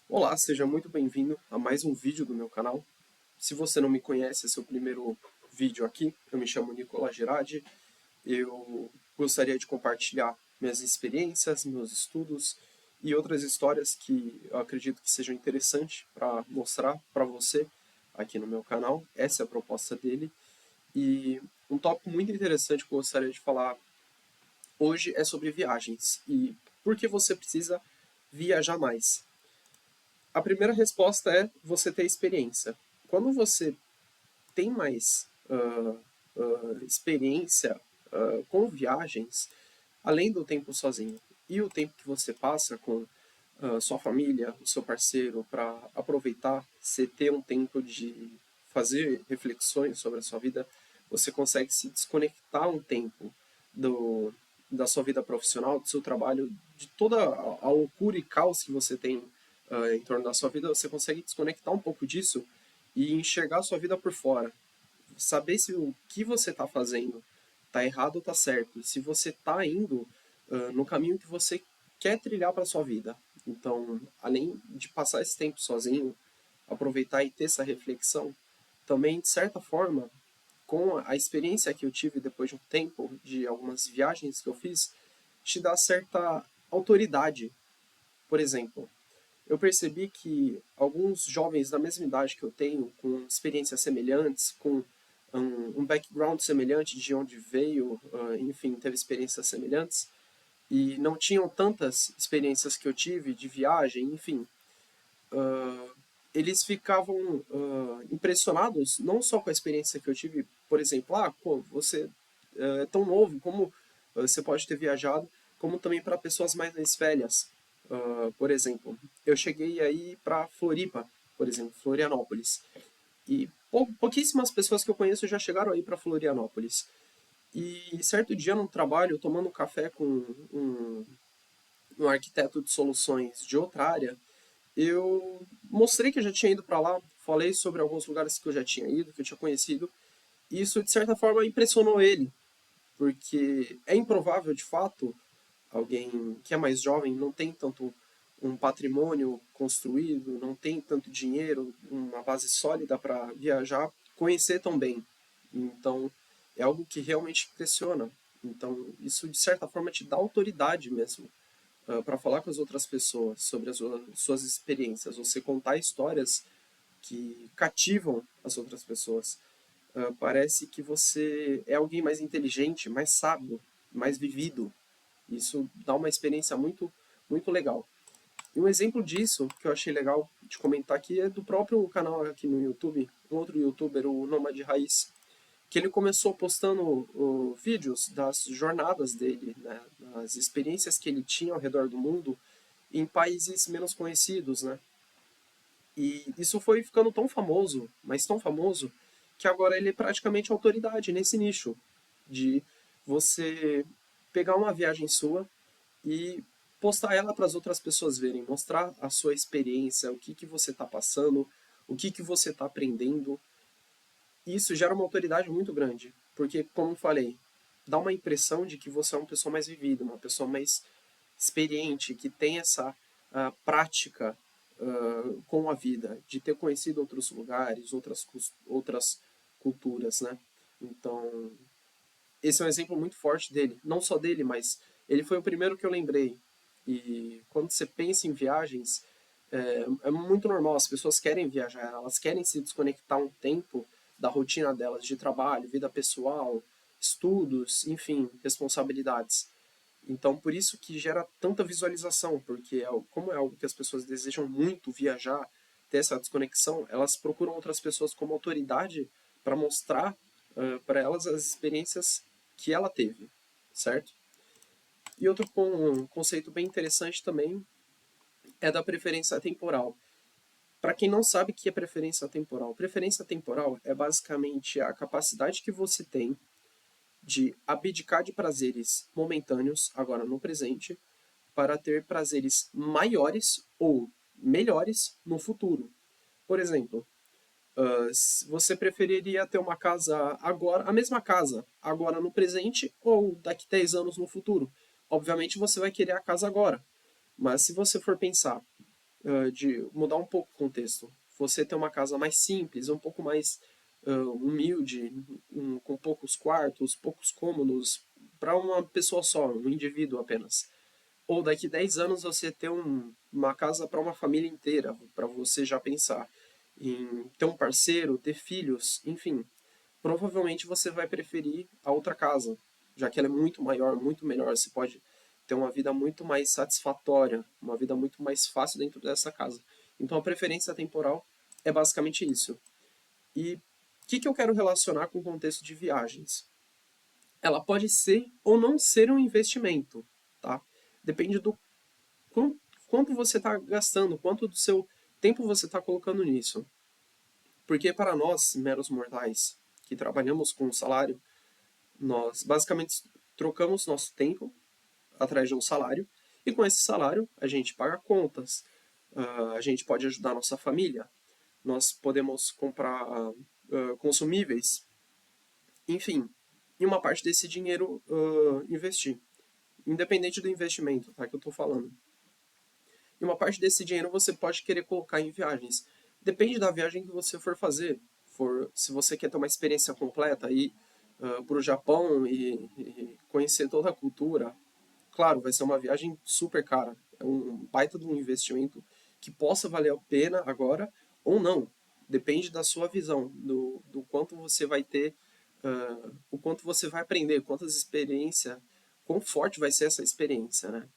Olá, seja muito bem-vindo a mais um vídeo do meu canal. Se você não me conhece, esse é o primeiro vídeo aqui. Eu me chamo Nicolas Gerardi. Eu gostaria de compartilhar minhas experiências, meus estudos e outras histórias que eu acredito que sejam interessantes para mostrar para você aqui no meu canal. Essa é a proposta dele. E um tópico muito interessante que eu gostaria de falar hoje é sobre viagens e por que você precisa viajar mais. A primeira resposta é você ter experiência. Quando você tem mais experiência com viagens, além do tempo sozinho e o tempo que você passa com sua família, o seu parceiro, para aproveitar, você ter um tempo de fazer reflexões sobre a sua vida, você consegue se desconectar um tempo do, da sua vida profissional, do seu trabalho, de toda a loucura e caos que você tem em torno da sua vida, você consegue desconectar um pouco disso e enxergar a sua vida por fora. Saber se o que você está fazendo está errado ou está certo. Se você está indo no caminho que você quer trilhar para sua vida. Então, além de passar esse tempo sozinho, aproveitar e ter essa reflexão, também, de certa forma, com a experiência que eu tive depois de um tempo, de algumas viagens que eu fiz, te dá certa autoridade. Por exemplo, eu percebi que alguns jovens da mesma idade que eu tenho, com experiências semelhantes, com um background semelhante de onde veio, enfim, teve experiências semelhantes, e não tinham tantas experiências que eu tive de viagem, enfim, eles ficavam impressionados não só com a experiência que eu tive, por exemplo, pô, você é tão novo, como você pode ter viajado, como também para pessoas mais velhas. Por exemplo, eu cheguei aí para Floripa, por exemplo, Florianópolis, e pouquíssimas pessoas que eu conheço já chegaram aí para Florianópolis. E certo dia no trabalho, tomando um café com um arquiteto de soluções de outra área, eu mostrei que eu já tinha ido para lá, falei sobre alguns lugares que eu já tinha ido, que eu tinha conhecido, e isso de certa forma impressionou ele, porque é improvável de fato alguém que é mais jovem não tem tanto um patrimônio construído, não tem tanto dinheiro, uma base sólida para viajar, conhecer tão bem. Então, é algo que realmente impressiona. Então, isso de certa forma te dá autoridade mesmo para falar com as outras pessoas sobre as suas experiências, você contar histórias que cativam as outras pessoas. Parece que você é alguém mais inteligente, mais sábio, mais vivido. Isso dá uma experiência muito, muito legal. E um exemplo disso, que eu achei legal de comentar aqui, é do próprio canal aqui no YouTube, um outro youtuber, o Nomad Raiz, que ele começou postando vídeos das jornadas dele, né, das experiências que ele tinha ao redor do mundo em países menos conhecidos, né? E isso foi ficando tão famoso, mas tão famoso, que agora ele é praticamente autoridade nesse nicho de você pegar uma viagem sua e postar ela para as outras pessoas verem, mostrar a sua experiência, o que que você está passando, o que que você está aprendendo. E isso gera uma autoridade muito grande, porque, como eu falei, dá uma impressão de que você é uma pessoa mais vivida, uma pessoa mais experiente, que tem essa prática com a vida, de ter conhecido outros lugares, outras culturas, né? Então, esse é um exemplo muito forte dele. Não só dele, mas ele foi o primeiro que eu lembrei. E quando você pensa em viagens, é muito normal, as pessoas querem viajar, elas querem se desconectar um tempo da rotina delas de trabalho, vida pessoal, estudos, enfim, responsabilidades. Então, por isso que gera tanta visualização, porque como é algo que as pessoas desejam muito viajar, ter essa desconexão, elas procuram outras pessoas como autoridade para mostrar para elas as experiências que ela teve, certo? E outro um conceito bem interessante também é da preferência temporal. Para quem não sabe o que é preferência temporal é basicamente a capacidade que você tem de abdicar de prazeres momentâneos, agora no presente, para ter prazeres maiores ou melhores no futuro. Por exemplo, você preferiria ter uma casa agora, a mesma casa, agora no presente ou daqui 10 anos no futuro? Obviamente você vai querer a casa agora. Mas se você for pensar, de mudar um pouco o contexto. Você ter uma casa mais simples, um pouco mais humilde, com poucos quartos, poucos cômodos, para uma pessoa só, um indivíduo apenas. Ou daqui 10 anos você ter uma casa para uma família inteira, para você já pensar em ter um parceiro, ter filhos, enfim. Provavelmente você vai preferir a outra casa, já que ela é muito maior, muito melhor. Você pode ter uma vida muito mais satisfatória, uma vida muito mais fácil dentro dessa casa. Então a preferência temporal é basicamente isso. E o que eu quero relacionar com o contexto de viagens? Ela pode ser ou não ser um investimento, tá? Depende do quanto você está gastando, quanto do seu tempo você está colocando nisso. Porque para nós, meros mortais, que trabalhamos com um salário, nós basicamente trocamos nosso tempo atrás de um salário, e com esse salário a gente paga contas, a gente pode ajudar a nossa família, nós podemos comprar consumíveis, enfim, e uma parte desse dinheiro investir. Independente do investimento, tá? Que eu estou falando. E uma parte desse dinheiro você pode querer colocar em viagens. Depende da viagem que você for fazer. Se você quer ter uma experiência completa, ir para o Japão e conhecer toda a cultura, claro, vai ser uma viagem super cara. É um baita de um investimento que possa valer a pena agora ou não. Depende da sua visão, do quanto você vai ter, o quanto você vai aprender, quantas experiências, quão forte vai ser essa experiência, né?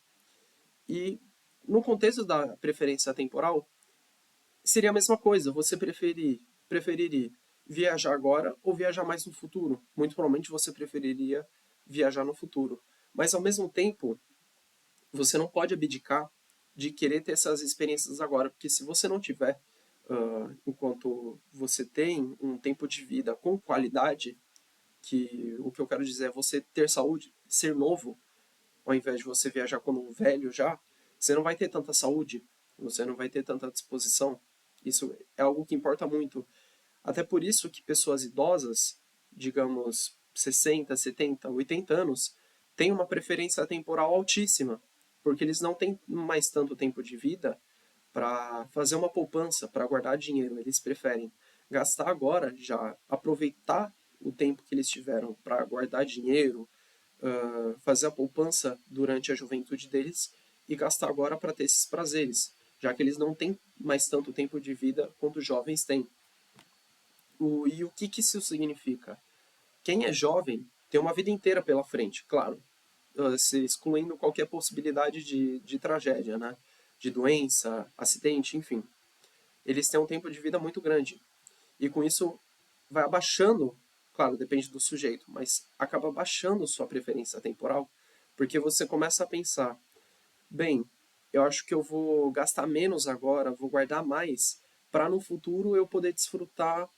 E no contexto da preferência temporal, seria a mesma coisa. Você preferiria viajar agora ou viajar mais no futuro? Muito provavelmente você preferiria viajar no futuro. Mas ao mesmo tempo, você não pode abdicar de querer ter essas experiências agora, porque se você não tiver, enquanto você tem um tempo de vida com qualidade, que o que eu quero dizer é você ter saúde, ser novo, ao invés de você viajar quando velho já, você não vai ter tanta saúde, você não vai ter tanta disposição. Isso é algo que importa muito. Até por isso que pessoas idosas, digamos 60, 70, 80 anos, têm uma preferência temporal altíssima, porque eles não têm mais tanto tempo de vida para fazer uma poupança, para guardar dinheiro. Eles preferem gastar agora, já aproveitar o tempo que eles tiveram para guardar dinheiro, fazer a poupança durante a juventude deles e gastar agora para ter esses prazeres, já que eles não têm mais tanto tempo de vida quanto os jovens têm. E o que isso significa? Quem é jovem tem uma vida inteira pela frente, claro, se excluindo qualquer possibilidade de tragédia, né? De doença, acidente, enfim. Eles têm um tempo de vida muito grande. E com isso vai abaixando, claro, depende do sujeito, mas acaba baixando sua preferência temporal, porque você começa a pensar, bem, eu acho que eu vou gastar menos agora, vou guardar mais, para no futuro eu poder desfrutar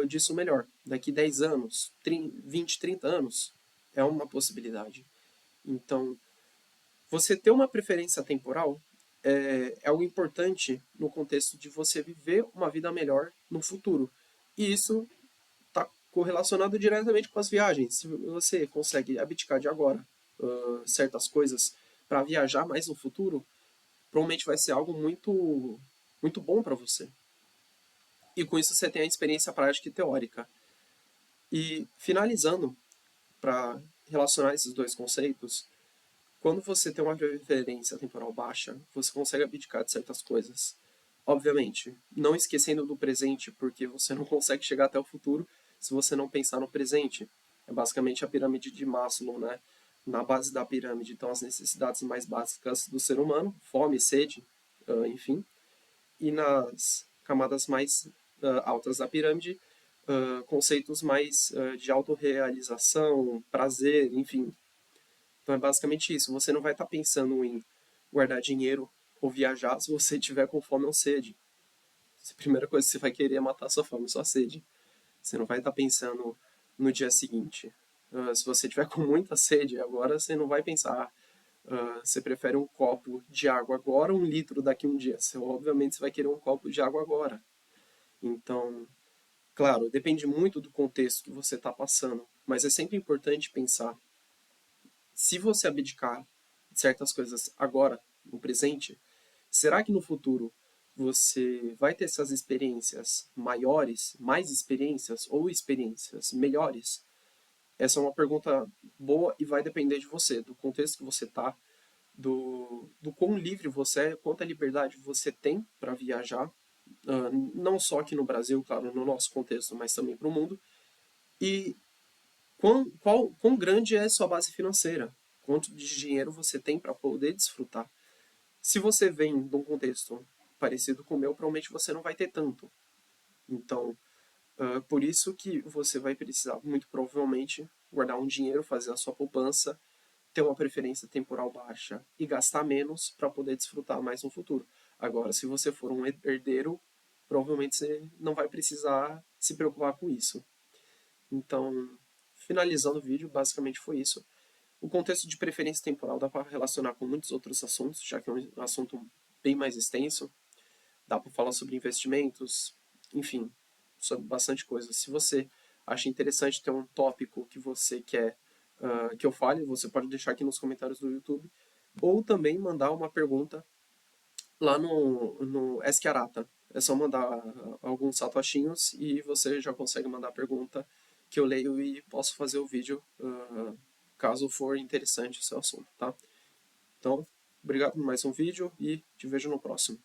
disso melhor. Daqui 10 anos, 20, 30 anos, é uma possibilidade. Então, você ter uma preferência temporal é algo importante no contexto de você viver uma vida melhor no futuro. E isso está correlacionado diretamente com as viagens. Se você consegue abdicar de agora certas coisas para viajar mais no futuro, provavelmente vai ser algo muito, muito bom para você. E com isso você tem a experiência prática e teórica. E finalizando, para relacionar esses dois conceitos, quando você tem uma preferência temporal baixa, você consegue abdicar de certas coisas. Obviamente, não esquecendo do presente, porque você não consegue chegar até o futuro se você não pensar no presente. É basicamente a pirâmide de Maslow, né? Na base da pirâmide estão as necessidades mais básicas do ser humano, fome, sede, enfim. E nas camadas mais altas da pirâmide, conceitos mais de autorrealização, prazer, enfim. Então é basicamente isso. Você não vai estar pensando em guardar dinheiro ou viajar se você tiver com fome ou sede. A primeira coisa que você vai querer é matar sua fome, sua sede. Você não vai estar pensando no dia seguinte. Se você tiver com muita sede agora, você não vai pensar. Você prefere um copo de água agora ou um litro daqui a um dia? Obviamente você vai querer um copo de água agora. Então, claro, depende muito do contexto que você está passando, mas é sempre importante pensar se você abdicar de certas coisas agora, no presente, será que no futuro você vai ter essas experiências maiores, mais experiências ou experiências melhores? Essa é uma pergunta boa e vai depender de você, do contexto que você está, do quão livre você é, quanta liberdade você tem para viajar, não só aqui no Brasil, claro, no nosso contexto, mas também para o mundo, e quão grande é a sua base financeira, quanto de dinheiro você tem para poder desfrutar. Se você vem de um contexto parecido com o meu, provavelmente você não vai ter tanto. Então, por isso que você vai precisar, muito provavelmente, guardar um dinheiro, fazer a sua poupança, ter uma preferência temporal baixa e gastar menos para poder desfrutar mais no futuro. Agora, se você for um herdeiro, provavelmente você não vai precisar se preocupar com isso. Então, finalizando o vídeo, basicamente foi isso. O contexto de preferência temporal dá para relacionar com muitos outros assuntos, já que é um assunto bem mais extenso. Dá para falar sobre investimentos, enfim, sobre bastante coisa. Se você acha interessante ter um tópico que você quer que eu fale, você pode deixar aqui nos comentários do YouTube. Ou também mandar uma pergunta lá no Ask Arata. É só mandar alguns satoshinhos e você já consegue mandar a pergunta que eu leio e posso fazer o vídeo caso for interessante o seu assunto, tá? Então, obrigado por mais um vídeo e te vejo no próximo.